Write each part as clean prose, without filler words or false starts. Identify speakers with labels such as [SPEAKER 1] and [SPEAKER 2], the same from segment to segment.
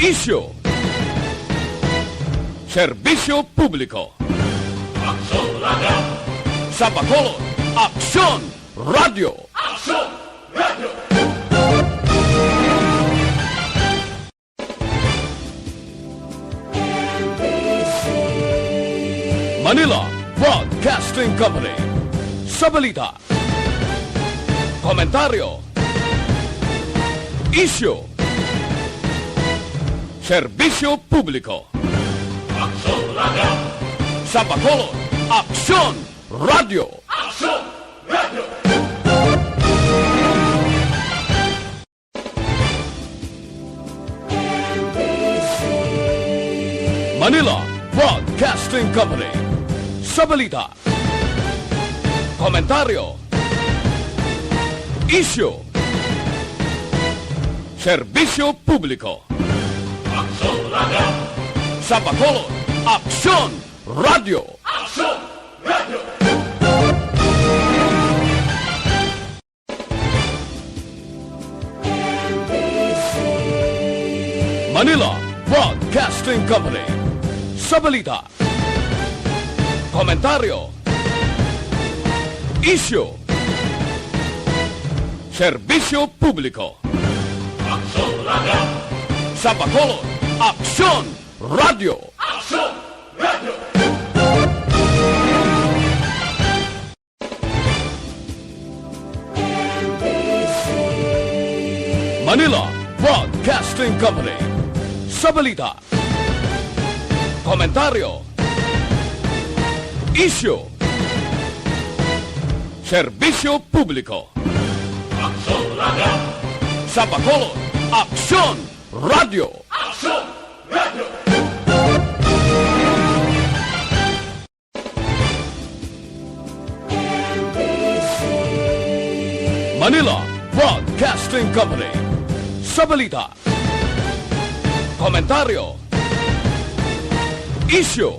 [SPEAKER 1] Isyu, serbisyo publiko,
[SPEAKER 2] Aksyon Radio,
[SPEAKER 1] sa Bacolod, Aksyon Radio.
[SPEAKER 2] Aksyon Radio.
[SPEAKER 1] Manila Broadcasting Company. Sa balita, komentaryo, isyu, serbisyo publiko,
[SPEAKER 2] Aksyon Radio,
[SPEAKER 1] sa Bacolod, Aksyon Radio.
[SPEAKER 2] Aksyon Radio.
[SPEAKER 1] Manila Broadcasting Company. Sa balita, komentaryo, isyu, serbisyo publiko,
[SPEAKER 2] Aksyon Radio,
[SPEAKER 1] sa Bacolod, Aksyon Radio.
[SPEAKER 2] Aksyon Radio.
[SPEAKER 1] Manila Broadcasting Company. Sa balita, komentaryo, isyu, serbisyo publiko,
[SPEAKER 2] Aksyon Radio,
[SPEAKER 1] sa Bacolod, Aksyon Radio.
[SPEAKER 2] Aksyon Radio.
[SPEAKER 1] Manila Broadcasting Company. Sa balita, komentaryo, isyu, serbisyo publiko,
[SPEAKER 2] Aksyon Radio,
[SPEAKER 1] sa Bacolod, Aksyon Radio.
[SPEAKER 2] Aksyon Radio.
[SPEAKER 1] Manila Broadcasting Company. Sa balita, komentaryo, isyu,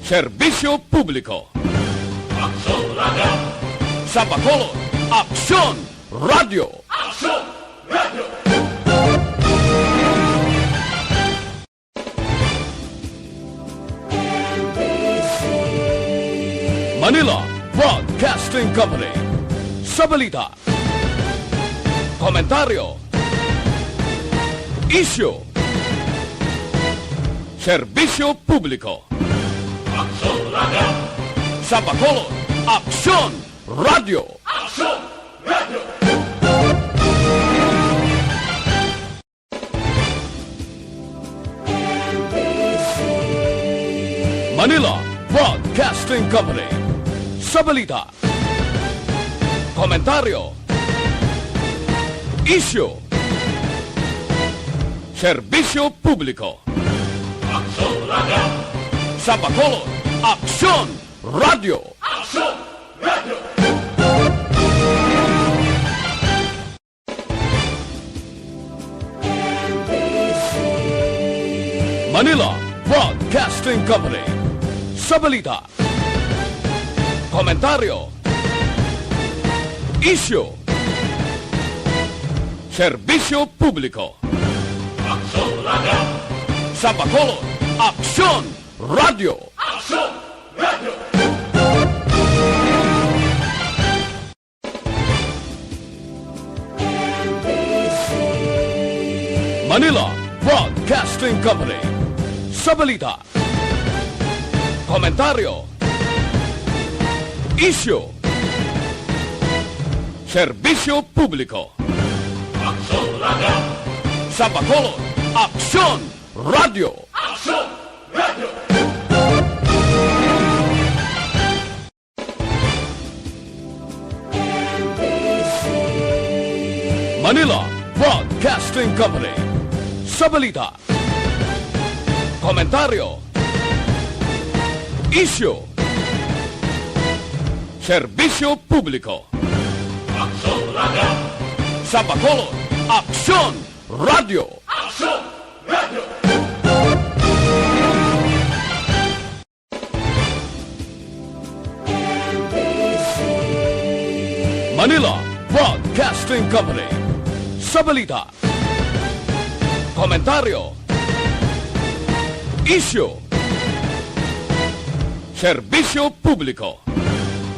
[SPEAKER 1] serbisyo publiko,
[SPEAKER 2] Aksyon Radio,
[SPEAKER 1] sa Bacolod, Aksyon Radio.
[SPEAKER 2] Aksyon Radio.
[SPEAKER 1] Manila Broadcasting Company. Sa balita, komentaryo, isyu, serbisyo publiko,
[SPEAKER 2] Aksyon Radio,
[SPEAKER 1] sa Bacolod, Aksyon Radio.
[SPEAKER 2] Aksyon Radio.
[SPEAKER 1] Manila Broadcasting Company. Sa balita, komentaryo, isyu, serbisyo publiko,
[SPEAKER 2] Aksyon Radio,
[SPEAKER 1] sa Bacolod, Aksyon Radio.
[SPEAKER 2] Aksyon Radio.
[SPEAKER 1] Manila Broadcasting Company. Sa balita, komentaryo, isyu, serbisyo publiko,
[SPEAKER 2] Aksyon Radio,
[SPEAKER 1] sa Bacolod, Aksyon Radio.
[SPEAKER 2] Aksyon Radio.
[SPEAKER 1] Manila Broadcasting Company. Sa balita, komentaryo, isyu, serbisyo publiko,
[SPEAKER 2] Aksyon Radio,
[SPEAKER 1] sa Bacolod, Aksyon Radio.
[SPEAKER 2] Aksyon Radio.
[SPEAKER 1] Manila Broadcasting Company. Sa balita, komentaryo, isyu, serbisyo publiko,
[SPEAKER 2] Aksyon Radio,
[SPEAKER 1] sa Bacolod, Aksyon Radio.
[SPEAKER 2] Aksyon Radio.
[SPEAKER 1] Manila Broadcasting Company. Sa balita, Komentario. Issue. Servicio pubblico.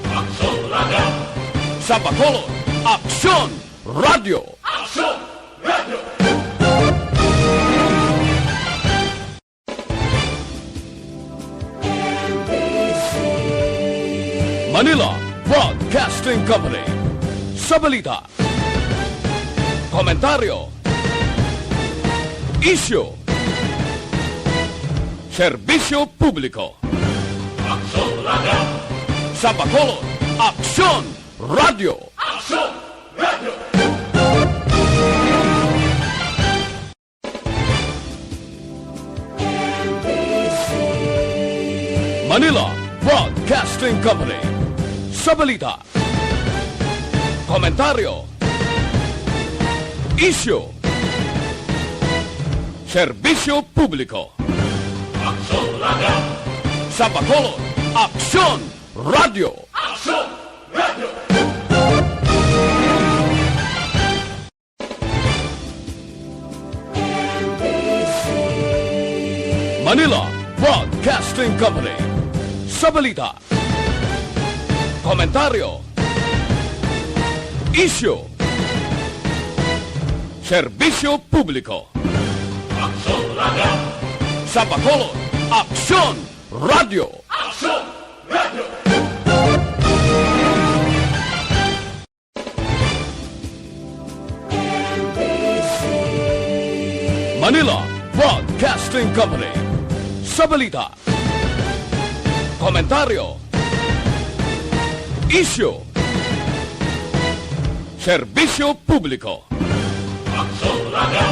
[SPEAKER 2] Action Radio.
[SPEAKER 1] Sabacolon. Action Radio.
[SPEAKER 2] Action Radio.
[SPEAKER 1] Manila Broadcasting Company. Sa balita. Komentario. Issue. Servicio pubblico.
[SPEAKER 2] Action Radio.
[SPEAKER 1] Sabacolon. Action Radio.
[SPEAKER 2] Action Radio.
[SPEAKER 1] Manila Broadcasting Company. Sa balita. Komentario. Issue. Servicio pubblico.
[SPEAKER 2] Action Radio.
[SPEAKER 1] Sabacolon. Action Radio.
[SPEAKER 2] Action Radio.
[SPEAKER 1] Manila Broadcasting Company. Sa balita. Komentario. Issue. Servicio pubblico.
[SPEAKER 2] Action Radio.
[SPEAKER 1] Sabacolon. Action Radio.
[SPEAKER 2] Action Radio.
[SPEAKER 1] Manila Broadcasting Company. Sa balita. Komentario. Issue. Servicio pubblico.
[SPEAKER 2] Action Radio.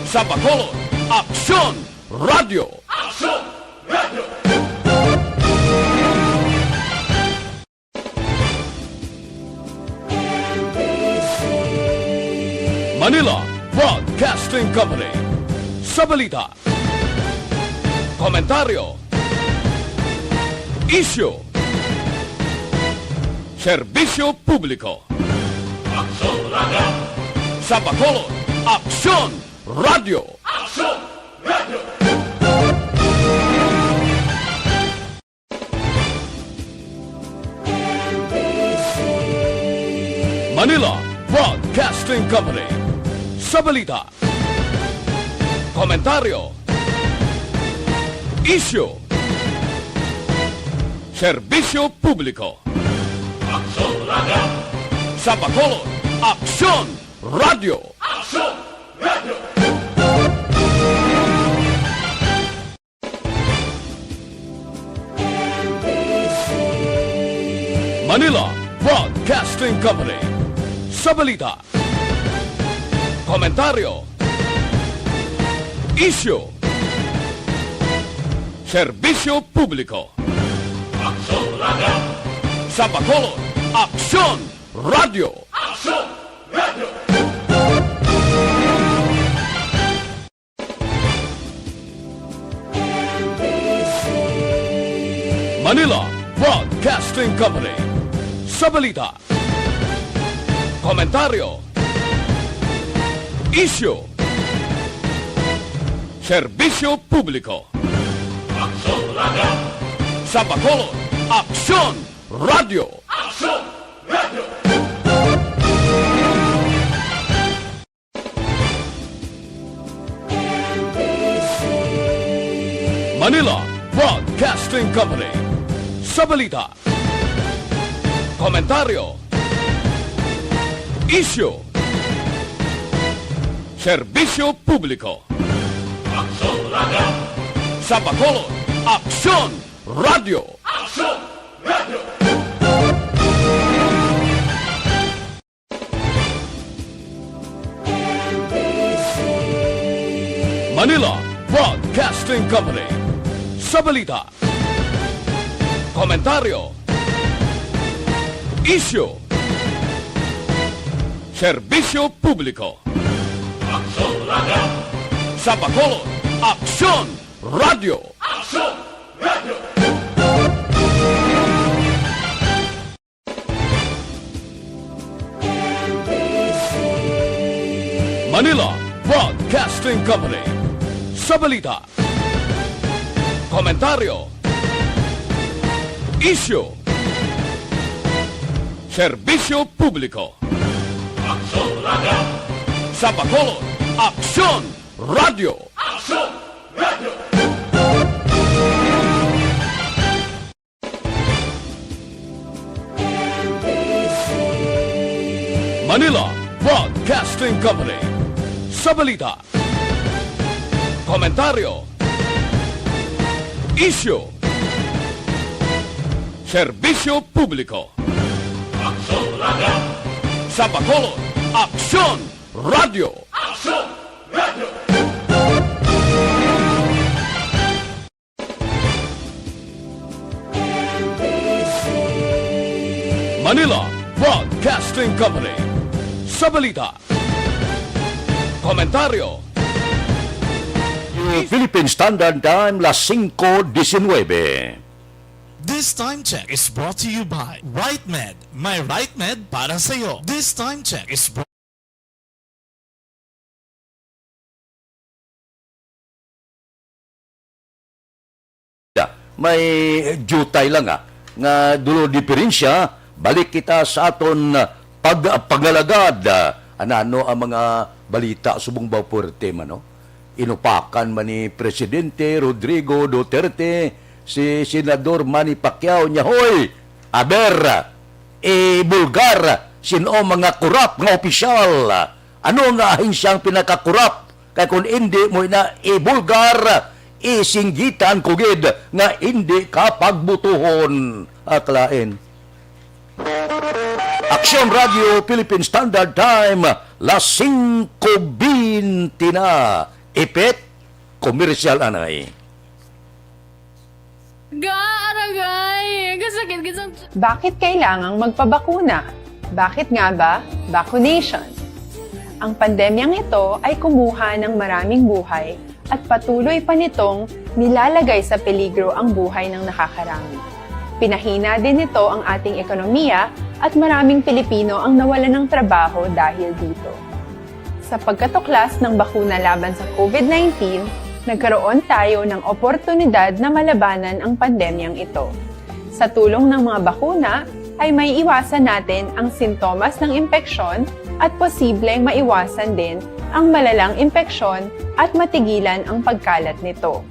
[SPEAKER 1] Sabacolon. Action Radio.
[SPEAKER 2] Action Radio.
[SPEAKER 1] Manila Broadcasting Company. Sa balita. Komentario. Issue. Servicio pubblico.
[SPEAKER 2] Action Radio.
[SPEAKER 1] Sabacolon. Action Radio.
[SPEAKER 2] Action Radio.
[SPEAKER 1] Manila Broadcasting Company. Sa balita. Komentario. Issue. Servicio pubblico.
[SPEAKER 2] Action Radio.
[SPEAKER 1] Sabacolon. Action Radio.
[SPEAKER 2] Action Radio.
[SPEAKER 1] Manila Broadcasting Company. Sa balita. Komentario. Issue. Servicio pubblico.
[SPEAKER 2] Action Radio.
[SPEAKER 1] Sabacolon. Action Radio.
[SPEAKER 2] Action Radio.
[SPEAKER 1] Manila Broadcasting Company. Sa balita. Komentario. Issue. Servicio pubblico.
[SPEAKER 2] Action Radio.
[SPEAKER 1] Sabacolon. Action Radio.
[SPEAKER 2] Action Radio.
[SPEAKER 1] Manila Broadcasting Company. Sa balita. Komentario. Issue. Servicio pubblico.
[SPEAKER 2] Action Radio.
[SPEAKER 1] Sabacolon. Action Radio.
[SPEAKER 2] Action Radio.
[SPEAKER 1] Manila Broadcasting Company. Sa balita. Komentario. Issue. Servicio pubblico.
[SPEAKER 2] Action Radio.
[SPEAKER 1] Sabacolon. Action Radio.
[SPEAKER 2] Action Radio.
[SPEAKER 1] Manila Broadcasting Company. Sa balita, komentaryo, issue, serbisyo publiko.
[SPEAKER 2] Aksyon Radio!
[SPEAKER 1] Sa Bacolod, Aksyon Radio!
[SPEAKER 2] Aksyon Radio!
[SPEAKER 1] Manila Broadcasting Company. Sa balita, komentaryo, issue, serbisyo publiko.
[SPEAKER 2] Aksyon Radio!
[SPEAKER 1] Sa Bacolod, Aksyon Radio!
[SPEAKER 2] Aksyon Radio!
[SPEAKER 1] Manila Broadcasting Company. Sa balita, komentaryo,
[SPEAKER 3] Philippine Standard Time, las 5:19.
[SPEAKER 4] This time check is brought to you by RightMed. May RightMed para sa'yo. This time check is brought
[SPEAKER 3] May jutay lang nga dulo diferensya, balik kita sa aton pagalagad. Ano ang mga balita subong baw puwerte man, no? Inupakan man ni Presidente Rodrigo Duterte si Senador Manny Pacquiao niya, hoy, aber, bulgar, sino mga kurap nga opisyal? Ano nga ahinsiyang pinakakurap? Kaya kung hindi mo na bulgar, isinggitan kugid nga hindi ka pagbutuhon. Akalain. Aksyon Radio Philippine Standard Time, las 5:20 na. Ipet, komersyal anay.
[SPEAKER 5] Aragay! Kasakit kisang...
[SPEAKER 6] Bakit kailangang magpabakuna? Bakit nga ba vaccination? Ang pandemyang ito ay kumuha ng maraming buhay at patuloy pa nitong nilalagay sa peligro ang buhay ng nakakarami. Pinahina din nito ang ating ekonomiya at maraming Pilipino ang nawalan ng trabaho dahil dito. Sa pagkatuklas ng bakuna laban sa COVID-19, nagkaroon tayo ng oportunidad na malabanan ang pandemyang ito. Sa tulong ng mga bakuna, ay may iwasan natin ang sintomas ng impeksyon at posibleng maiwasan din ang malalang impeksyon at matigilan ang pagkalat nito.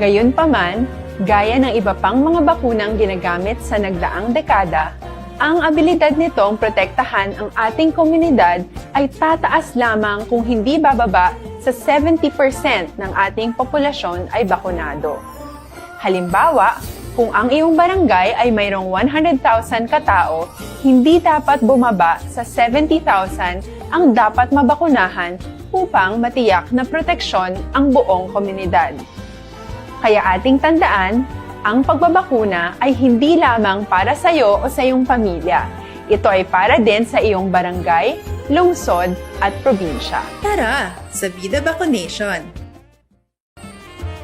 [SPEAKER 6] Gayunpaman, gaya ng iba pang mga bakunang ginagamit sa nagdaang dekada, ang abilidad nitong protektahan ang ating komunidad ay tataas lamang kung hindi bababa sa 70% ng ating populasyon ay bakunado. Halimbawa, kung ang iyong barangay ay mayroong 100,000 katao, hindi dapat bumaba sa 70,000 ang dapat mabakunahan upang matiyak na proteksyon ang buong komunidad. Kaya ating tandaan, ang pagbabakuna ay hindi lamang para sa iyo o sa iyong pamilya. Ito ay para din sa iyong barangay, lungsod at probinsya.
[SPEAKER 7] Tara, sa Vida Vaccination!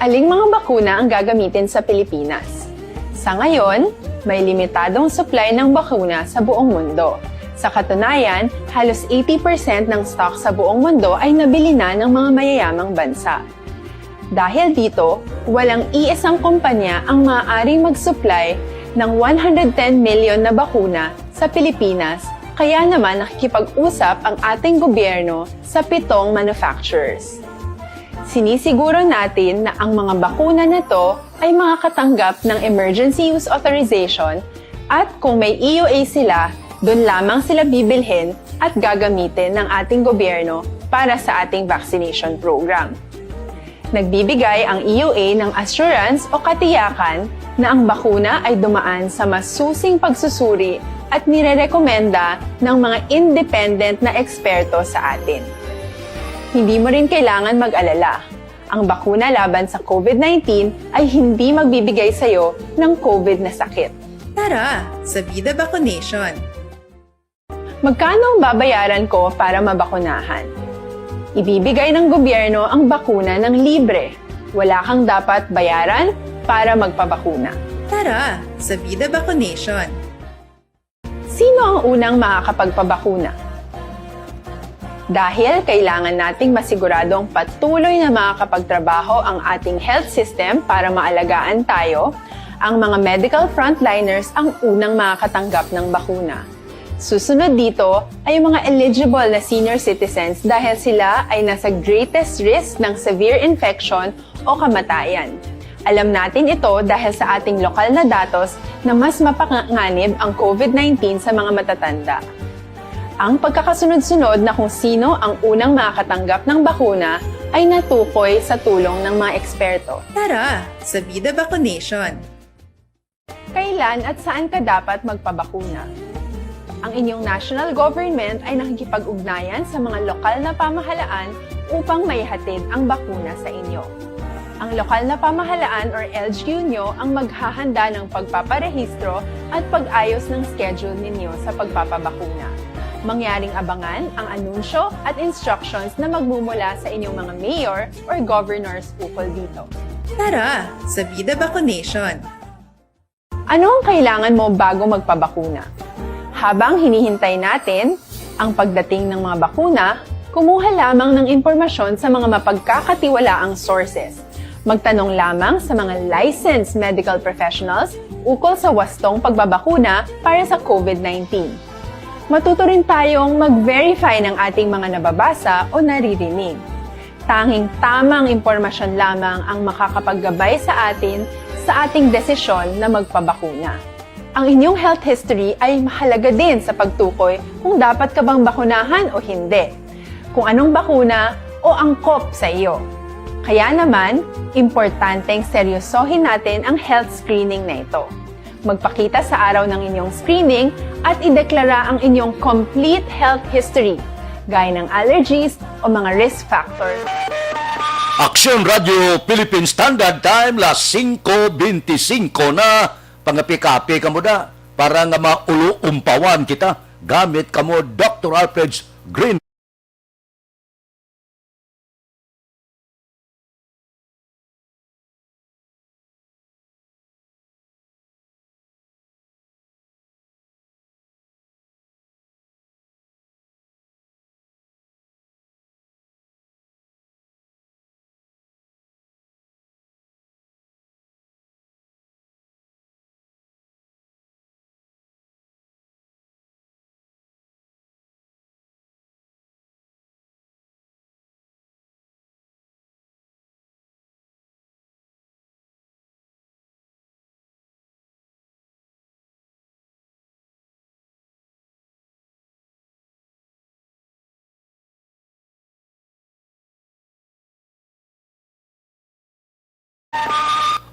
[SPEAKER 6] Aling mga bakuna ang gagamitin sa Pilipinas? Sa ngayon, may limitadong supply ng bakuna sa buong mundo. Sa katunayan, halos 80% ng stock sa buong mundo ay nabili na ng mga mayayamang bansa. Dahil dito, walang iisang kumpanya ang maaaring mag-supply ng 110 million na bakuna sa Pilipinas, kaya naman nakikipag-usap ang ating gobyerno sa 7 manufacturers. Sinisiguro natin na ang mga bakuna na to ay makakatanggap ng Emergency Use Authorization at kung may EUA sila, doon lamang sila bibilhin at gagamitin ng ating gobyerno para sa ating vaccination program. Nagbibigay ang EUA ng assurance o katiyakan na ang bakuna ay dumaan sa masusing pagsusuri at nirerekomenda ng mga independent na eksperto sa atin. Hindi mo rin kailangan mag-alala. Ang bakuna laban sa COVID-19 ay hindi magbibigay sa iyo ng COVID na sakit.
[SPEAKER 7] Tara, sa Vida Vaccination!
[SPEAKER 6] Magkano ang babayaran ko para mabakunahan? Ibibigay ng gobyerno ang bakuna ng libre. Wala kang dapat bayaran para magpabakuna.
[SPEAKER 7] Tara, sa Vida Vaccination!
[SPEAKER 6] Sino ang unang makakapagpabakuna? Dahil kailangan nating masiguradong patuloy na makakapagtrabaho ang ating health system para maalagaan tayo, ang mga medical frontliners ang unang makakatanggap ng bakuna. Susunod dito ay yung mga eligible na senior citizens dahil sila ay nasa greatest risk ng severe infection o kamatayan. Alam natin ito dahil sa ating lokal na datos na mas mapanganib ang COVID-19 sa mga matatanda. Ang pagkakasunod-sunod na kung sino ang unang makakatanggap ng bakuna ay natukoy sa tulong ng mga eksperto.
[SPEAKER 7] Tara, sa Vida Vaccination.
[SPEAKER 6] Kailan at saan ka dapat magpabakuna? Ang inyong national government ay nakikipag-ugnayan sa mga lokal na pamahalaan upang maihatid ang bakuna sa inyo. Ang lokal na pamahalaan or LGU nyo ang maghahanda ng pagpaparehistro at pag-ayos ng schedule ninyo sa pagpapabakuna. Mangyaring abangan ang anunsyo at instructions na magmumula sa inyong mga mayor or governors ukol dito.
[SPEAKER 7] Tara, sa Vida Vaccination.
[SPEAKER 6] Ano ang kailangan mo bago magpabakuna? Habang hinihintay natin ang pagdating ng mga bakuna, kumuha lamang ng impormasyon sa mga mapagkakatiwalaang sources. Magtanong lamang sa mga licensed medical professionals ukol sa wastong pagbabakuna para sa COVID-19. Matuto rin tayong mag-verify ng ating mga nababasa o naririnig. Tanging tamang impormasyon lamang ang makakapaggabay sa atin sa ating desisyon na magpabakuna. Ang inyong health history ay mahalaga din sa pagtukoy kung dapat ka bang bakunahan o hindi, kung anong bakuna o angkop sa iyo. Kaya naman, importanteng seryosohin natin ang health screening na ito. Magpakita sa araw ng inyong screening at ideklara ang inyong complete health history, gaya ng allergies o mga risk factors.
[SPEAKER 3] Aksyon Radio Philippine Standard Time, las 5:25 na. Pangapi-kapi ka mo na para nga maulu-umpawan kita. Gamit ka mo Dr. Alfred's Green.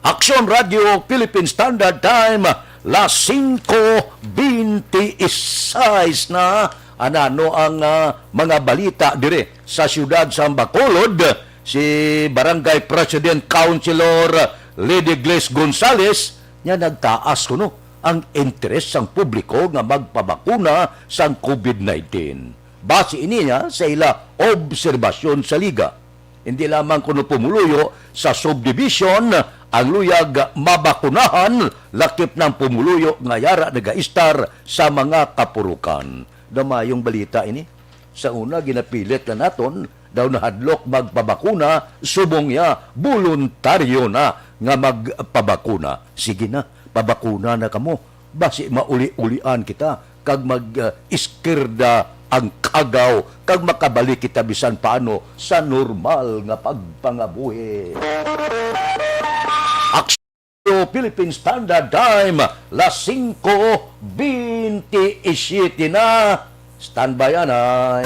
[SPEAKER 3] Aksyon Radio Philippine Standard Time, las 5:26 na. Ano ang mga balita dire sa siyudad sa Bacolod? Si Barangay President Councilor Lady Glace Gonzales niya nagtaas kuno ang interes sang publiko nga magpabakuna sa COVID-19. Base ini niya sa ila obserbasyon sa liga. Hindi lamang kuno pumuluyo sa subdivision ang luyag mabakunahan, lakip ng pumuluyo nga yara nagaistar sa mga kapurukan. Damayong balita ini. Sa una, ginapilit na naton, daw nahadlok magpabakuna, subong ya, voluntaryo na nga magpabakuna. Sige na, pabakuna na kamo. Basi mauli-ulian kita, kag mag-iskirda ang kagaw, kag makabalik kita bisan paano sa normal nga pagpangabuhi. Aksyon Philippine Standard Time, las 5:27 na. Standby anay.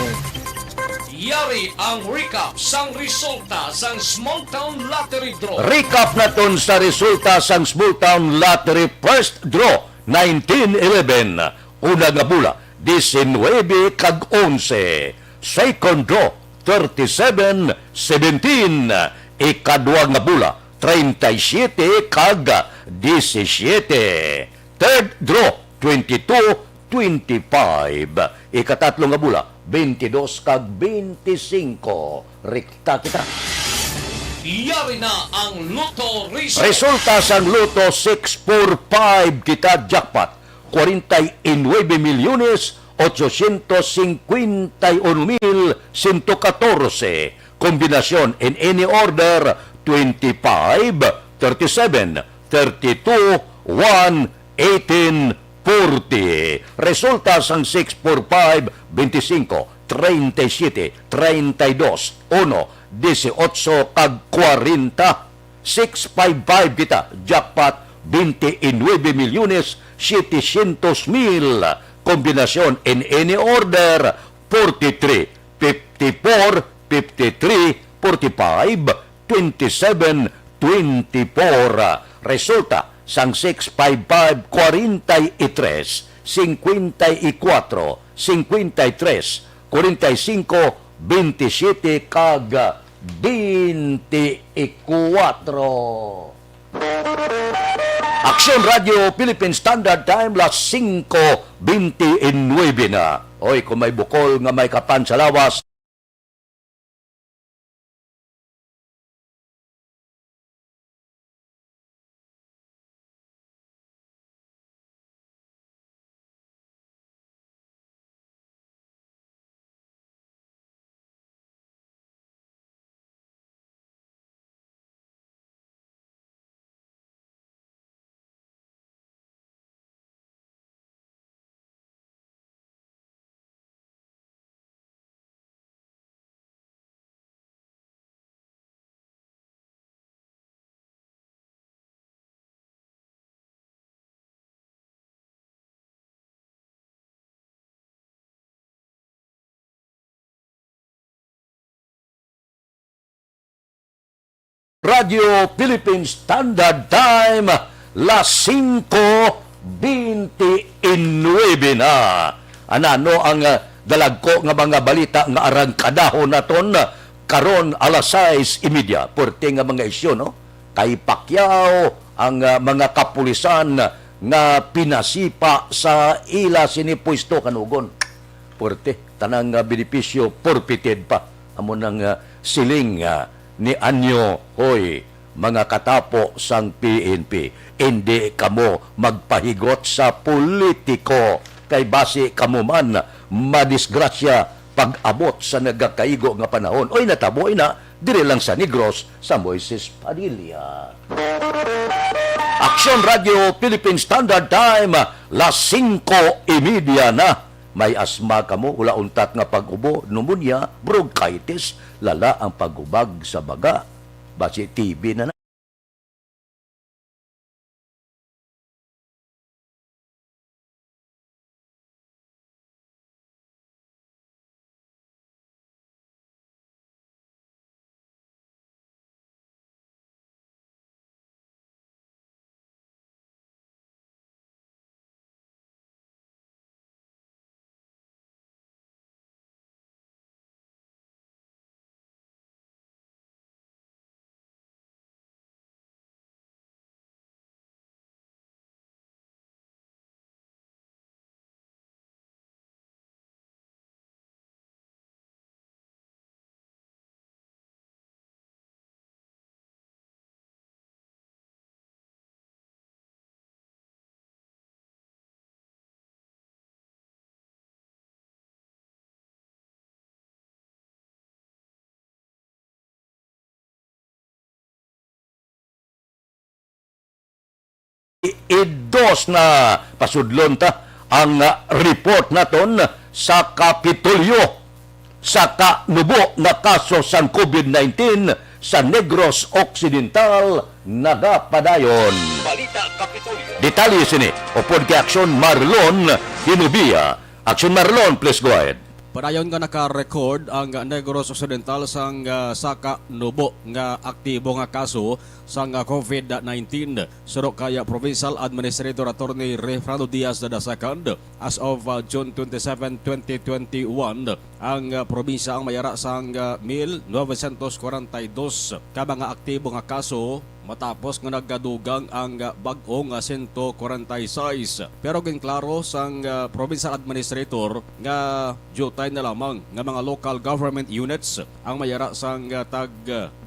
[SPEAKER 1] Yari ang recap sang resulta sang Small Town Lottery Draw.
[SPEAKER 3] Recap naton sa resulta sang Small Town Lottery First Draw 1911. Una nga bula 19 kag 11. Second draw 37-17. Ikadua nga bula 37 kag 17. Third draw 22-25. Ikatatlo nga bula 22 kag 25. Rekta kita.
[SPEAKER 1] Yari na ang Lotto Result.
[SPEAKER 3] Resulta sang Lotto 645 kita jackpot. 49 milyones 851,114. Kombinasyon in any order 25, 37, 32, 1, 18, 40. Resulta sang 645, 25, 37, 32, 1, 18 kag 40. 655 kita. Jackpot 29,700,000. Kombinasyon in any order 43, 54, 53, 45, 27, 24. Resulta sang 655, 43, 54, 53, 45, 27 kag 24. Aksyon Radio Philippine Standard Time las 5:29 na. Oy, kung may bukol nga may kapan sa lawas, Radio Philippine Standard Time las 5:29 na. Anano ang dalagko nga mga balita nga arangkadahon naton karon alas 6:30. Porte nga mga isyu, no? Kay Pacquiao ang mga kapulisan nga pinasipa sa ila sinipwesto kanugon. Porte tanang benepisyo forfeited pa amo nang siling ni Anyo, hoy, mga katapo sang PNP, hindi kamo magpahigot sa politiko. Kay base kamo man madisgrasya pag-abot sa nagakaigo nga panahon. Oy, nataboy na, dire lang sa Negros, sa Moises Padilla. Aksyon Radio Philippine Standard Time, las 5:30 na. May asma kamo, ula untat nga pag-ubo, pneumonia, bronchitis, lala ang pagubag sa baga. Basi TB na na. Idos na pasudlon ta ang report naton sa Kapitolyo sa kanubo na kaso sa COVID-19 sa Negros Occidental nagapadayon. Balita Kapitolyo. Detalye sini upod kay Aksyon Marlon Hinubia. Aksyon Marlon, please go ahead.
[SPEAKER 8] Padayon nga naka-record ang Negros Occidental sang saka nubo nga aktibo nga kaso sang COVID-19. Suro kaya Provincial Administrator Attorney Refrando Diaz II as of June 27, 2021 ang probinsya ang mayara sang 1,942 ka mga aktibo nga kaso matapos nga nagkadugang ang bag-o nga 146. Pero ginklaro sang provincial administrator nga jutay na lamang nga mga local government units ang mayara sang tag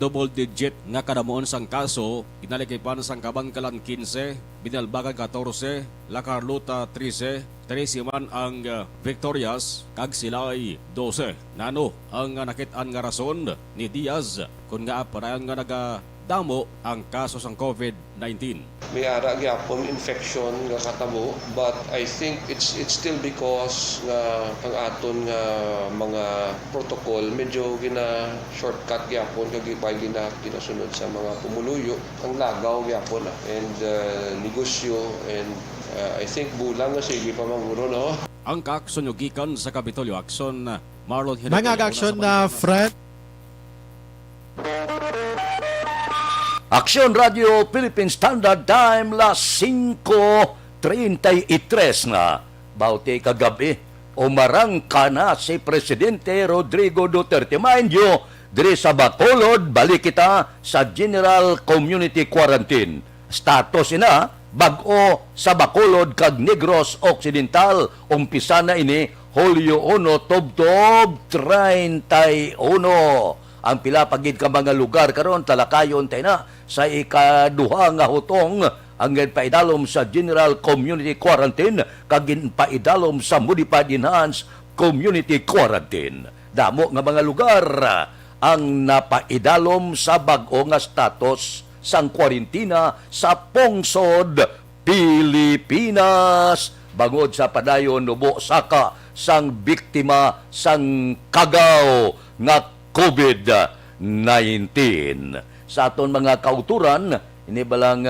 [SPEAKER 8] double digit nga kadamuon sang kaso, inalikipan sang Kabangkalan 15, Binalbagan 14, La Carlota 13, Teresiman ang Victorias, kag sila'y 12. Nano ang nakit-an nga rason ni Diaz kung nga parayan nga nagadamo ang kaso sang COVID-19.
[SPEAKER 9] May ara gyapon infection nga katabo, but I think it's still because nga ang aton nga mga protocol medyo gina shortcut gyapon kag ginasunod sa mga pumuluyo ang lagaw gyapon and negosyo and I think bulang nga sige pa manguro no.
[SPEAKER 8] Ang kaksunyugikan sa Kapitolyo Action, Marlon Hinay.
[SPEAKER 4] Mga action na friend.
[SPEAKER 3] Aksyon Radio Philippine Standard Time las 5:33 na. Bauti kagabi, umarang ka na si Presidente Rodrigo Duterte. Mind you, diri sa Bacolod, balik kita sa General Community Quarantine. Status ina, bag-o sa Bacolod kag Negros Occidental. Umpisa na ini, Hulyo 1, Tubtob 31. Ang pila pagid ka mga lugar karon talakayon tayo na sa ikaduha nga hutong ang paidalom sa General Community Quarantine kag paidalom sa Modified Enhanced Community Quarantine. Damo nga mga lugar ang napaidalom sa bag-o nga status sang kwarentina sa Pungsod, Pilipinas. Bangod sa padayon Nubo Saka sang biktima sang kagaw nga COVID-19. Sa aton mga kauturan, ini balang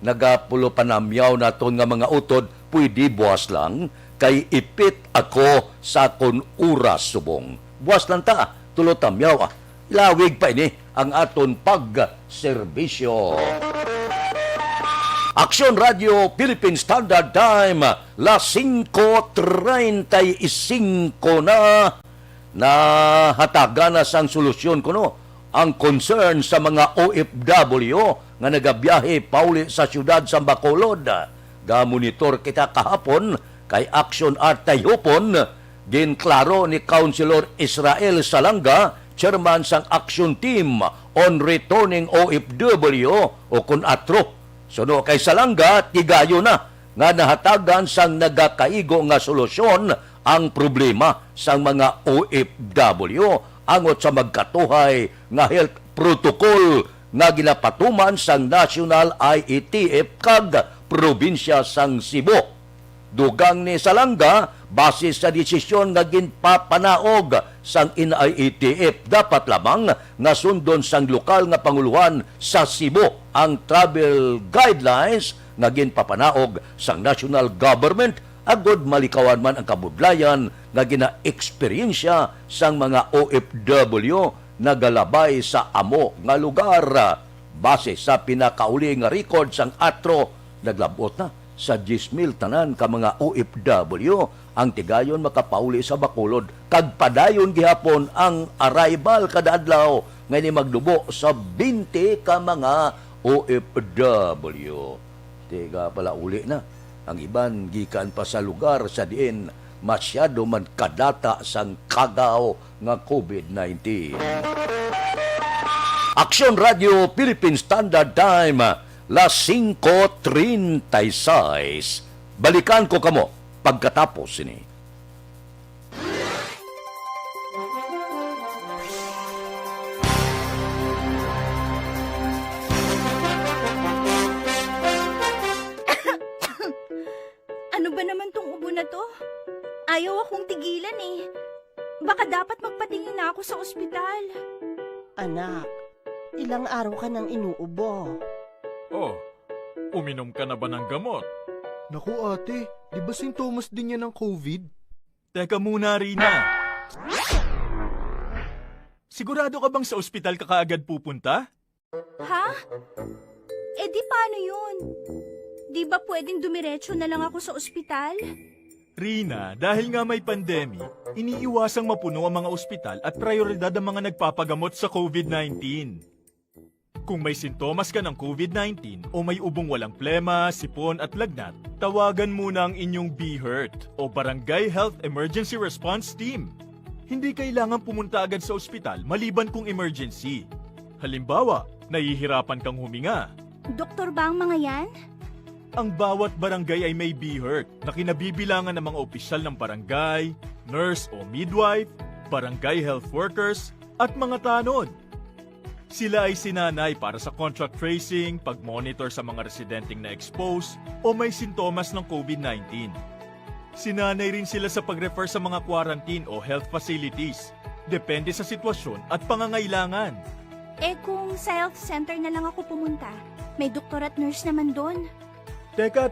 [SPEAKER 3] nagapulo panamyaw naton nga mga utod, pwede buwas lang, kay ipit ako sa kon oras subong. Buwas lang ta, tulo tamyaw. Ilawig pa ini ang aton pagserbisyo. Aksyon Radio Philippine Standard Time, las 5:35 na hatagan na sang solusyon kuno ang concern sa mga OFW nga nagabiyahe pauli sa siyudad sa Bacolod. Ga-monitor kita kahapon kay Action Artay Hupon, ginklaro ni Councilor Israel Salanga, chairman sang Action Team on Returning OFW o kun ATRO. Suno kay Salanga, tigayo na nga nahatagan sang nagakaigo nga solusyon ang problema sa mga OFW angot sa magkatuhay nga health protocol nga ginapatuman sang National IETF kag probinsya sang Cebu. Dugang ni Salanga, base sa desisyon nga ginpapanaog sang IETF, dapat lamang nga sundon sang lokal nga panguluhan sa Cebu ang travel guidelines nga ginpapanaog sang national government agod malikawan man ang kabudlayan nga gina-eksperyensya sang mga OFW na galabay sa amo nga lugar. Base sa pinakauli nga record sang ATRO, naglabot na sa 10,000 tanan ka mga OFW ang tigayon makapauli sa Bacolod. Kag padayon gihapon ang arrival kada adlaw nga ni magdubo sa 20 ka mga OFW. Tiga pala uli na. Ang iban gikan pa sa lugar sa diin masyado man kadata sang kagaw nga COVID-19. Aksyon Radio Philippine Standard Time, las 5:36. Balikan ko kamo pagkatapos ini.
[SPEAKER 10] Ano ba naman tong ubo na to? Ayaw akong tigilan eh. Baka dapat magpatingin na ako sa ospital.
[SPEAKER 11] Anak, ilang araw ka nang inuubo.
[SPEAKER 12] Oh, uminom ka na ba ng gamot?
[SPEAKER 13] Naku ate, di ba sintomas din yan ng COVID?
[SPEAKER 12] Teka muna, Rina. Sigurado ka bang sa ospital ka kaagad pupunta?
[SPEAKER 10] Ha? Eh di paano yun? Di ba pwedeng dumiretso na lang ako sa ospital?
[SPEAKER 12] Rina, dahil nga may pandemic, iniiwasang mapuno ang mga ospital at prioridad ang mga nagpapagamot sa COVID-19. Kung may sintomas ka ng COVID-19 o may ubong walang plema, sipon at lagnat, tawagan muna ang inyong BHERT o Barangay Health Emergency Response Team. Hindi kailangan pumunta agad sa ospital maliban kung emergency. Halimbawa, nahihirapan kang huminga.
[SPEAKER 10] Doktor ba ang mga yan?
[SPEAKER 12] Ang bawat barangay ay may BHERT na kinabibilangan ng mga opisyal ng barangay, nurse o midwife, barangay health workers, at mga tanod. Sila ay sinanay para sa contact tracing, pag-monitor sa mga residenteng na-expose o may sintomas ng COVID-19. Sinanay rin sila sa pag-refer sa mga quarantine o health facilities, depende sa sitwasyon at pangangailangan.
[SPEAKER 10] Eh kung sa health center na lang ako pumunta, may doktor at nurse naman doon.
[SPEAKER 12] Teka,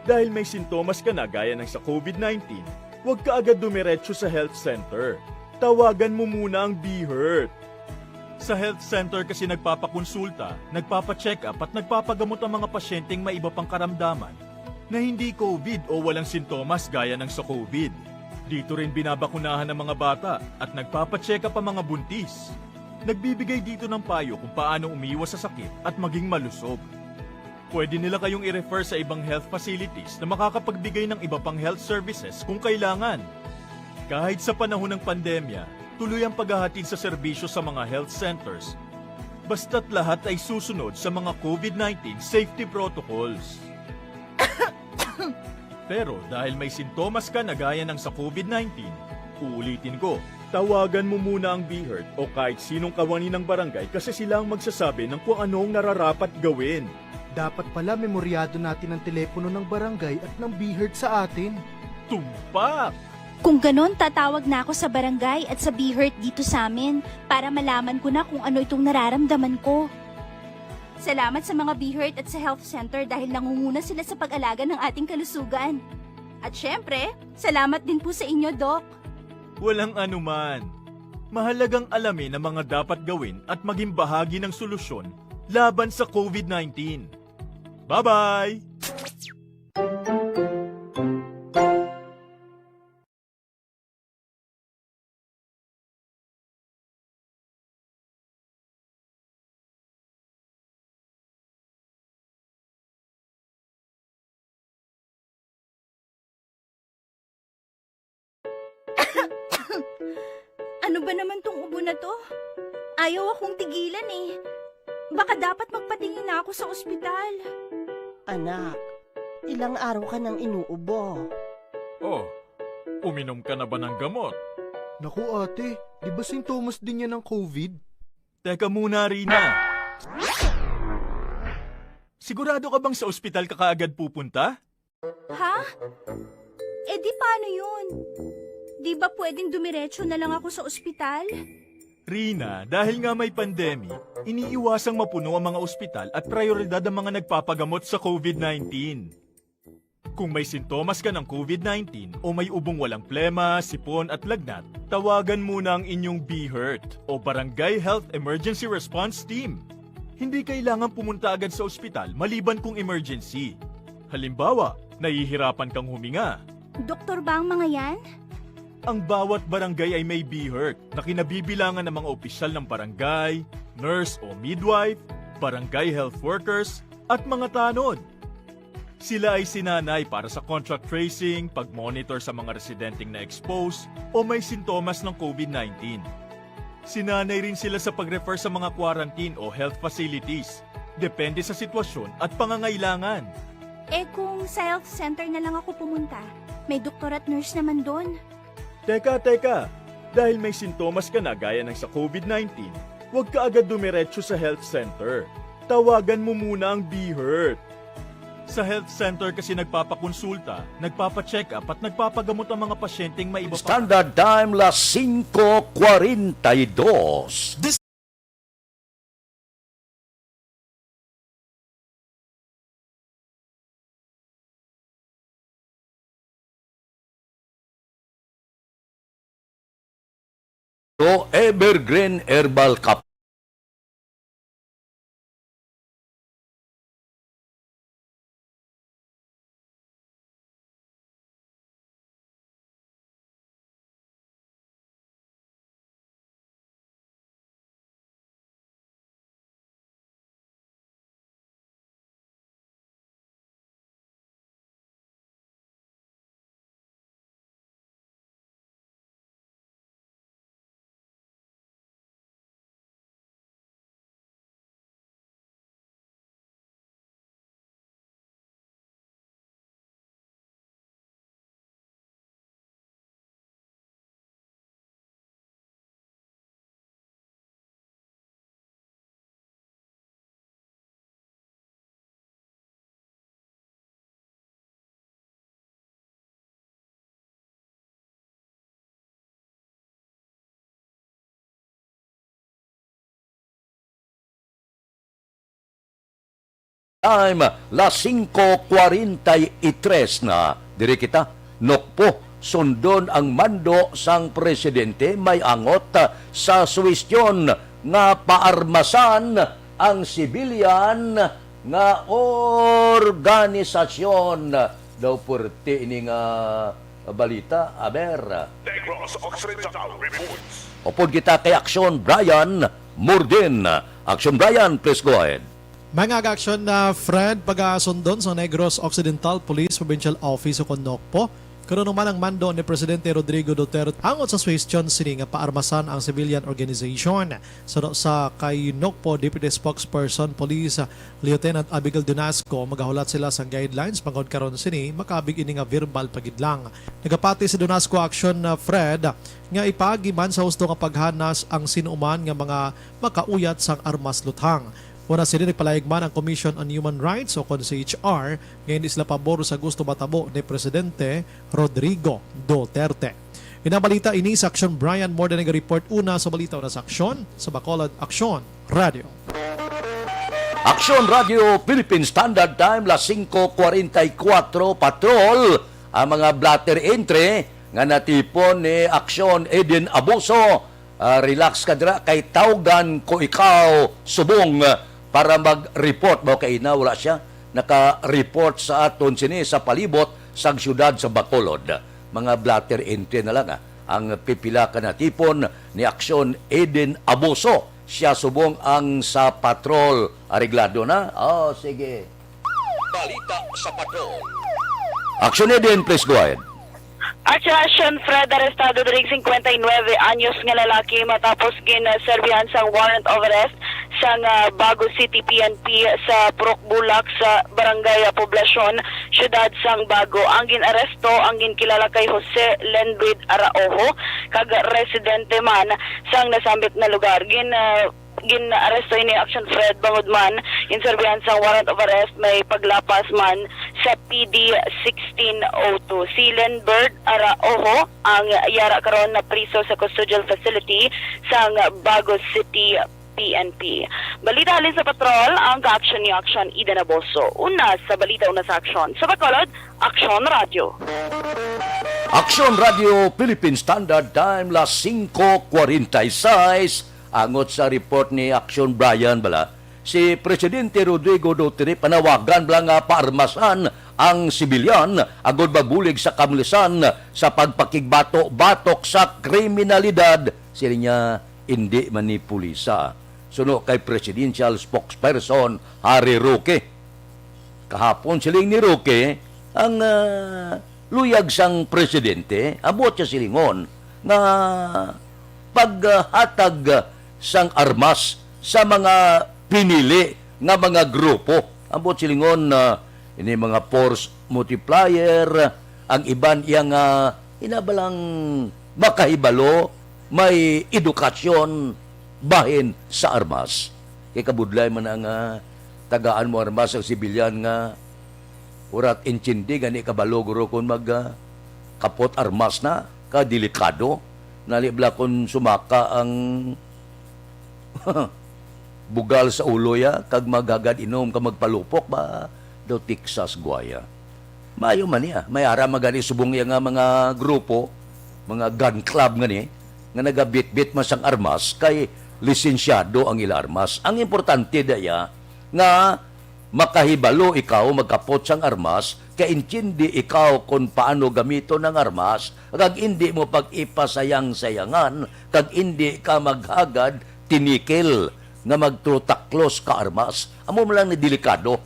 [SPEAKER 12] dahil may sintomas ka na gaya ng sa COVID-19, huwag ka agad dumiretso sa health center. Tawagan mo muna ang BHERT. Sa health center kasi nagpapakonsulta, nagpapacheck up at nagpapagamot ang mga pasyenteng may iba pang karamdaman na hindi COVID o walang sintomas gaya ng sa COVID. Dito rin binabakunahan ng mga bata at nagpapacheck up ang mga buntis. Nagbibigay dito ng payo kung paano umiwas sa sakit at maging malusog. Pwede nila kayong i-refer sa ibang health facilities na makakapagbigay ng iba pang health services kung kailangan. Kahit sa panahon ng pandemya, tuloy ang paghahatid sa serbisyo sa mga health centers. Basta't lahat ay susunod sa mga COVID-19 safety protocols. Pero dahil may sintomas ka na gaya ng sa COVID-19, uulitin ko, tawagan mo muna ang BHERT o kahit sinong kawani ng barangay kasi sila ang magsasabi ng kung anong nararapat gawin.
[SPEAKER 13] Dapat pala memoryado natin ang telepono ng barangay at ng BHERT sa atin.
[SPEAKER 12] Tumpak!
[SPEAKER 10] Kung ganon, tatawag na ako sa barangay at sa BHERT dito sa amin para malaman ko na kung ano itong nararamdaman ko. Salamat sa mga BHERT at sa health center dahil nangunguna sila sa pag-alaga ng ating kalusugan. At syempre, salamat din po sa inyo, Doc.
[SPEAKER 12] Walang anuman. Mahalagang alamin ang mga dapat gawin at maging bahagi ng solusyon laban sa COVID-19. Bye-bye!
[SPEAKER 10] Ano ba naman tong ubo na to? Ayaw akong tigilan eh. Baka dapat magpatingin na ako sa ospital.
[SPEAKER 11] Anak, ilang araw ka nang inuubo.
[SPEAKER 12] Oh, uminom ka na ba ng gamot?
[SPEAKER 13] Naku ate, di ba sintomas din yan ng COVID?
[SPEAKER 12] Teka muna, Rina. Sigurado ka bang sa ospital ka kaagad pupunta?
[SPEAKER 10] Ha? Eh di paano yun? Di ba pwedeng dumiretso na lang ako sa ospital?
[SPEAKER 12] Rina, dahil nga may pandemic, iniiwasang mapuno ang mga ospital at prioridad ang mga nagpapagamot sa COVID-19. Kung may sintomas ka ng COVID-19 o may ubong walang plema, sipon at lagnat, tawagan muna ang inyong BHERT o Barangay Health Emergency Response Team. Hindi kailangan pumunta agad sa ospital maliban kung emergency. Halimbawa, nahihirapan kang huminga.
[SPEAKER 10] Doktor ba ang mga yan?
[SPEAKER 12] Ang bawat barangay ay may BHERT na kinabibilangan ng mga opisyal ng barangay, nurse o midwife, barangay health workers, at mga tanod. Sila ay sinanay para sa contact tracing, pag-monitor sa mga residenteng na-expose o may sintomas ng COVID-19. Sinanay rin sila sa pag-refer sa mga quarantine o health facilities, depende sa sitwasyon at pangangailangan.
[SPEAKER 10] Eh kung sa health center na lang ako pumunta, may doktor at nurse naman doon.
[SPEAKER 12] Teka, dahil may sintomas ka na gaya ng sa COVID-19, huwag ka agad dumiretso sa health center. Tawagan mo muna ang BHERT. Sa health center kasi nagpapakonsulta, nagpapacheck up at nagpapagamot ang mga pasyenteng may iba pa.
[SPEAKER 3] Standard Time, las 5:42.
[SPEAKER 4] This
[SPEAKER 3] Evergreen Herbal Cup time las 5:43 na. Diri kita nokpo sundon ang mando sang presidente may angot sa suwestyon nga paarmasan ang sibilyan nga organisasyon daw purti ini nga balita aber.
[SPEAKER 2] Negros Occidental reports.
[SPEAKER 3] Upod kita kay Aksyon Brian Murdin. Aksyon Brian, please go ahead.
[SPEAKER 14] Mga aksyon na Fred pag-asundon sa Negros Occidental Police Provincial Office o Nokpo. Karon naman ang mando ni Presidente Rodrigo Duterte angot sa suwestyon sini nga paarmasan ang civilian organization. Sa kay Nokpo Deputy Spokesperson Police Lieutenant Abigail Donasco magahulat sila sa guidelines pangod karon sini makabig ini nga verbal pagidlang. Nagapati si Donasco action na Fred nga ipagi man sa husto nga paghanas ang sinuman nga mga makauyat sang armas luthang. Una sila nagpalayagman ang Commission on Human Rights o CHR ngayon di sila pabor sa gusto matabo ni Presidente Rodrigo Duterte. Inabalita ini sa Aksyon Brian more than report una sa balita una sa Aksyon sa Bacolod Aksyon Radio.
[SPEAKER 3] Aksyon Radio Philippine Standard Time las 5:44 patrol ang mga blatter entry nga natipon ni Aksyon Eden Abuso. Relax ka dira kay tawgan ko ikaw subong para mag-report mo kay na wala siya naka-report sa aton sini sa palibot sa syudad sa Bacolod. Mga blatter entry na lang ang pipila ka natipon ni Aksyon Eden Abuso. Siya subong ang sa patrol. Areglado na? Oh, sige. Balita sa patrol. Aksyon Eden, please go ahead.
[SPEAKER 15] Action Fred arestado during 59 anyos nga lalaki matapos ginaserbihan sang warrant of arrest sang Bago City PNP sa Purok Bulak sa Barangay Poblasyon, Syudad sang Bago. Ang ginaresto ang ginkilala kay Jose Lenbrid Araojo, kag residente man sang nasambit na lugar. Ginaresto ini Action Fred bangod man inserbihan sang warrant of arrest may paglapas man sa PD 1602. Si Lenbert Araojo ang yara karon na priso sa custodial facility sang Bago City PNP. Balita halin sa patrol ang ka-action ni Action Eden Abuso. Una sa balita una sa aksyon. Sa Bacolod, Action Radio.
[SPEAKER 3] Aksyon Radio Philippine Standard Time las 5:46. Angot sa report ni Action Brian bala, si Presidente Rodrigo Duterte panawagan bala nga paarmasan ang sibilyan agod mabulig sa kamlisan sa pagpakigbato-batok sa kriminalidad. Sila niya hindi man ni pulisa. Suno kay Presidential Spokesperson Harry Roque. Kahapon siling ni Roque ang luyag sang presidente, abot siya silingon na paghatag sang armas sa mga pinili nga mga grupo. Ambot silingon na ini mga force multiplier, ang iban iyang inabalang makahibalo, may edukasyon bahin sa armas. Kay kabudlay man ang tagaan mo armas ang sibilyan nga urat intindi gani kabalo guro kung mag kapot armas na kadelikado nalibla kung sumaka ang bugal sa ulo ya kag magagad inom ka magpalupok ba do Texas guaya. Mayo man niya may ara magani subong ya nga mga grupo, mga gun club ngani nga nagabit-bit masang armas kay lisensyado ang ila armas. Ang importante daya nga makahibalo ikaw magkapot sang armas kay intindi ikaw kung paano gamito ng armas kag hindi mo pag-ipasayang-sayangan kag hindi ka maghagad tinikil nga magtrutaklos ka armas. Amo mo lang na delikado.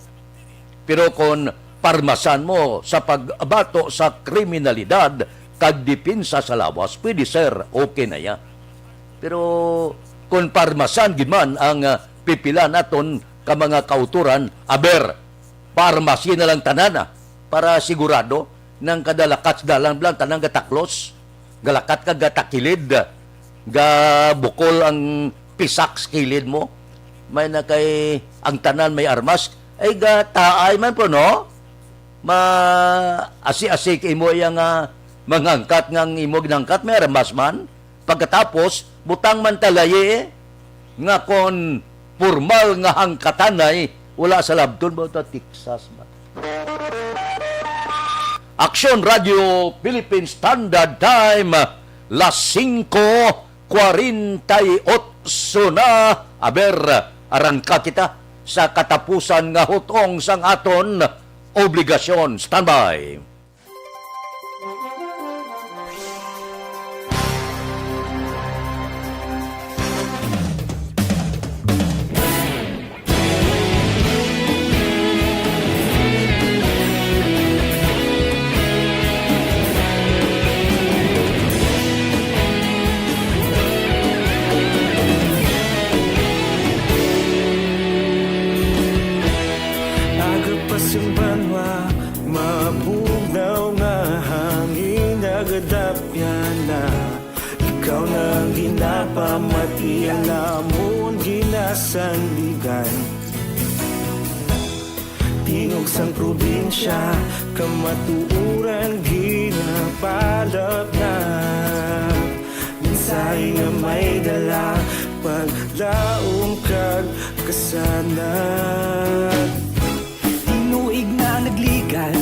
[SPEAKER 3] Pero kung parmasan mo sa pagbato sa kriminalidad kag dipinsa sa lawas, pwede sir, okay na ya. Pero kung parmasan gidman ang pipila naton ka mga kauturan, aber, parmasin na lang tanana para sigurado ng kadalakat dalang blang tanang gataklos, galakat ka gatakilid, gabukol ang pisak skilid mo, may na kay ang tanan may armas, ay gataay man po, no? Asi-asi kay mo yung mangangkat ngang imo ginangkat, may armas man. Pagkatapos, butang man talaye, nga kon formal nga hangkatanay, Wala sa Labton ba ito? Texas ba? Action Radio Philippine Standard Time, las 5:48 na. Aber, arangka kita sa katapusan nga hutong sang aton obligasyon. Standby.
[SPEAKER 16] Agapasang banwa, mabugnaw nga hangin agadapyan na. Ikaw nang ginapamati, alamon ginasandigan. Tingog sang probinsya, kamatuuran ginapalap na. Minsay nga may dala, paglaong kag kasanat. Tinuig na nagligan,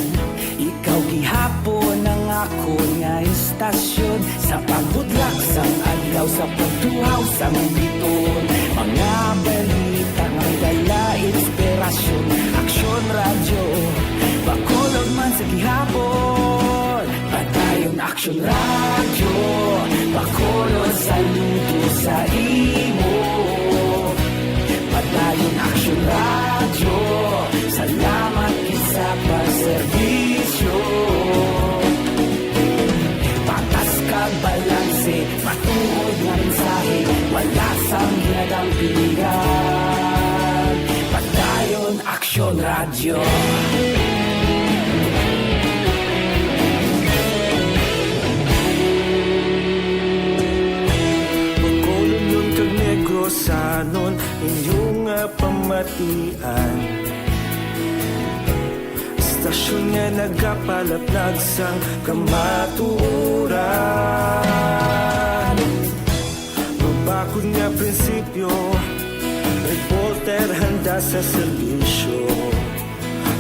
[SPEAKER 16] ikaw gihapon ang ako nga istasyon. Sa pagudlak sang adlaw, sa pagtuhaw sang biton. Mga balita nga dala inspirasyon. Aksyon radyo, bakolod man sa gihapon. Patayon aksyon radyo, bakolod sa luto sa imo. Patayon aksyon radyo, salamat sa pagserbisyo. Patas kag balanse, matuod nga mensahe, wala sang hinadang pilihan. Patayon aksyon radyo. Pagkolon yung kag negrosanon, inyong pamatian. Stasyon nga nagapalaplag sang kamatuuran. Mabakod nga prinsipyo, reporter handa sa serbisyo.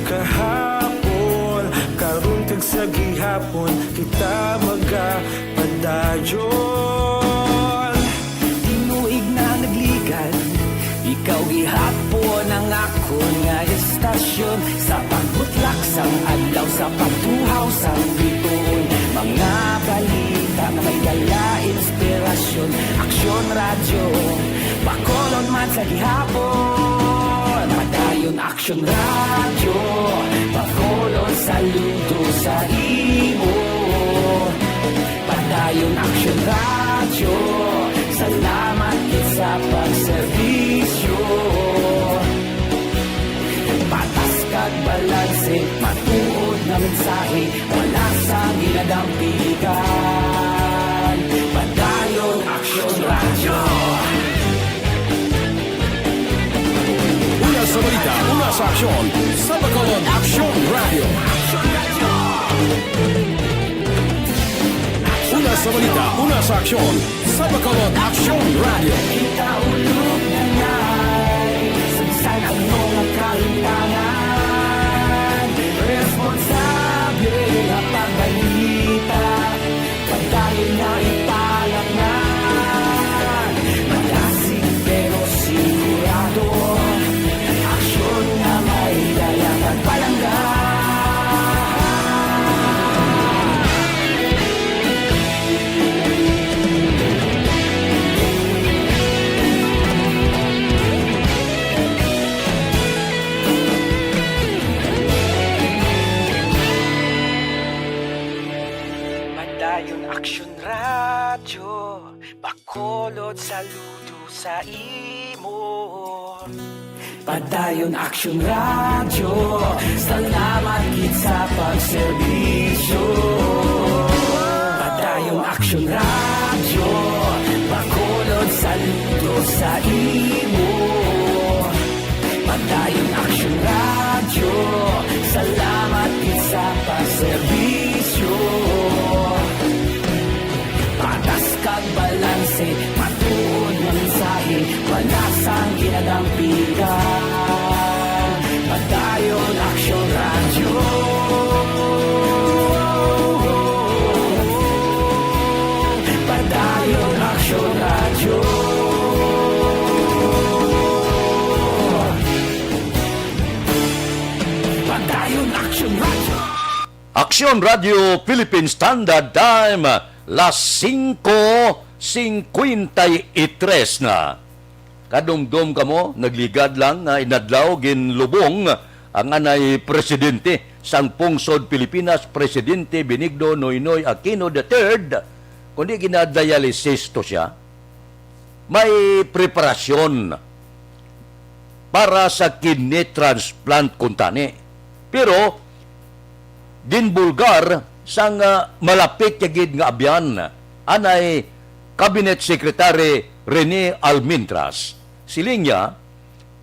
[SPEAKER 16] Kahapon, karon kag sa gihapon, kita magapadayon. Tinuig na nagligan, ikaw gihapon ang ako nga istasyon. Sa pagbutlak sang adlaw, sa pagtuhaw sang biton. Mga balita na may dala inspirasyon. Aksyon radyo, bakolon man sa gihapon. Padayon aksyon radyo, bakolon saludo sa imo. Padayon aksyon radyo, salamat sa pagserbisyo. Patas kag balanse, matuod na mensahe, wala sa ginadampigan. Padayon aksyon radyo.
[SPEAKER 8] Una sa balita, una sa aksyon, sa Bacolod Aksyon Radio. Una sa balita, una sa aksyon, sa Bacolod Aksyon Radio.
[SPEAKER 16] Kita ulog na ngay, sagsay ang mga kalintangan. Responsable na pagbalita, pagdayon na ipalak na. Malasig pero sigurado, aksyon na may dalang at palangga. Aksyon radyo, bakolod saludo sa imo. Padayon aksyon radyo, salamat gid sa pagserbisyo. Padayon aksyon radyo, bakolod saludo sa imo. Padayon aksyon radyo, salamat gid sa pagserbisyo. Patas kag balanse, matuod na mensahe, wala sang ginadampigan.
[SPEAKER 3] Aksyon Radio Philippine Standard Time, las 5:53 na. Kadumdum kamo, nagligad lang nga inadlaw ginlubong ang anay presidente sang pungsod Pilipinas, Presidente Benigno Noynoy Aquino III, kundi ginadialysis to siya. May preparasyon para sa kidney transplant kuntani. Pero ginbulgar sang malapit yagid nga abyan anay Cabinet Secretary Rene Almintras. Siling niya,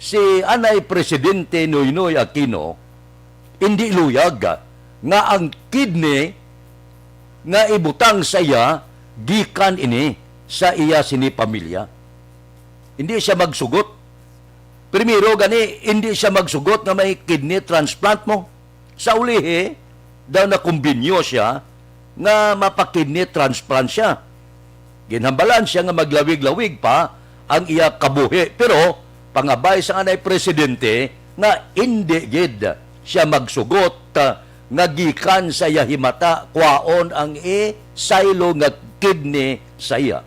[SPEAKER 3] si anay Presidente Noynoy Aquino hindi luyag nga ang kidney nga ibutang sa iya gikan ini sa iya sini pamilya. Hindi siya magsugot. Primero gani, hindi siya magsugot nga may kidney transplant mo. Sa ulihi, daw na kumbinyo siya nga mapakidney transplant siya. Ginhambalan siya nga maglawig-lawig pa ang iya kabuhi. Pero, pangabay sa anay presidente nga hindi gid siya magsugot nga gikan sa iya himata kwaon ang saylo nga kidney sa iya.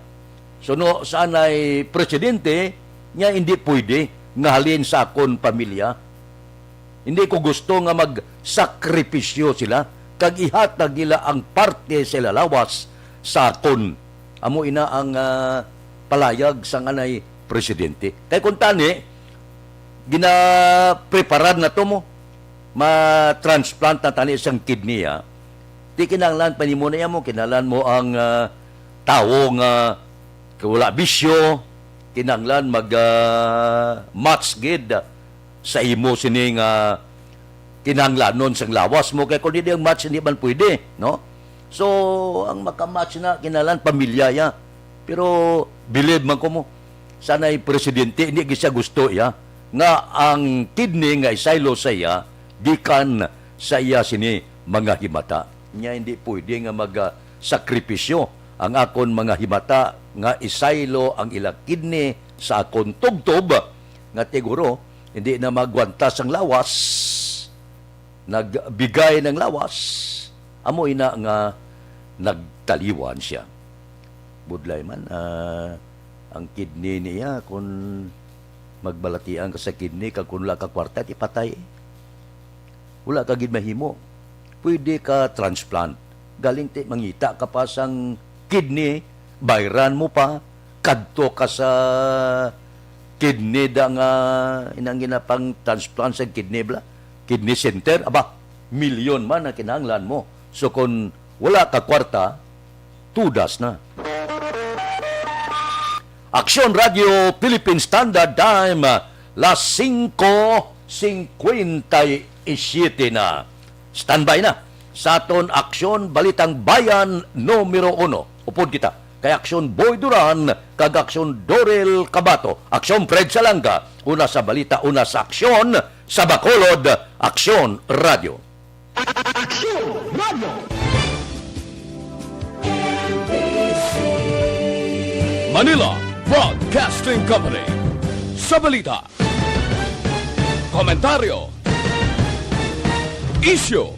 [SPEAKER 3] So no, sa anay presidente niya hindi pwede nga halin sa akon pamilya. Hindi ko gusto nga magsakripisyo sila kag ihatag nila ang parte sa lawas sa akon. Amo ina ang palayag sa anay presidente. Kay kung tani, ginapreparan na to mo, ma-transplant na tani isang kidney, di kinahanglan pa ni mo na mo, kinahanglan mo ang tao nga wala bisyo, kinahanglan mag-match gid sa imo sining kinahanglan nun sang lawas mo, kaya kung hindi ang match, hindi man pwede, no? So, ang makamatch na kinahanglan pamilya ya. Pero, believe man ko mo, sana'y presidente, hindi siya gusto ya, nga ang kidney nga isaylo sa iya, gikan sa iya sini mga himata. Nya hindi pwede nga mag-sakripisyo ang akon mga himata nga isaylo ang ila kidney sa akon tubtob nga siguro hindi na magwantas ang lawas, nagbigay ng lawas, amo ina nga nagtaliwan siya. Budlay man, ang kidney niya, kung magbalatian ka sa kidney, kag kung wala ka kwarta, ipatay. Wala ka gid mahimo. Pwede ka transplant. Galing ti mangita ka pa sang kidney, bayran mo pa, kadto ka sa kidney da nga inang ginapang transplant sa kidney bla. Kidney center, aba, milyon man ang kinahanglan mo. So kung wala ka kwarta, tudas na. Aksyon Radio Philippine Standard Time, las 5:57 na. Standby na sa aton Aksyon Balitang Bayan numero 1. Upod kita kay Aksyon Boy Duran kag Aksyon Dorel Cabato. Aksyon Fred Salanga, una sa balita, una sa aksyon sa Bacolod. Aksyon Radio.
[SPEAKER 16] Aksyon Radio.
[SPEAKER 1] Manila Broadcasting Company. Sa balita, komentaryo, issue,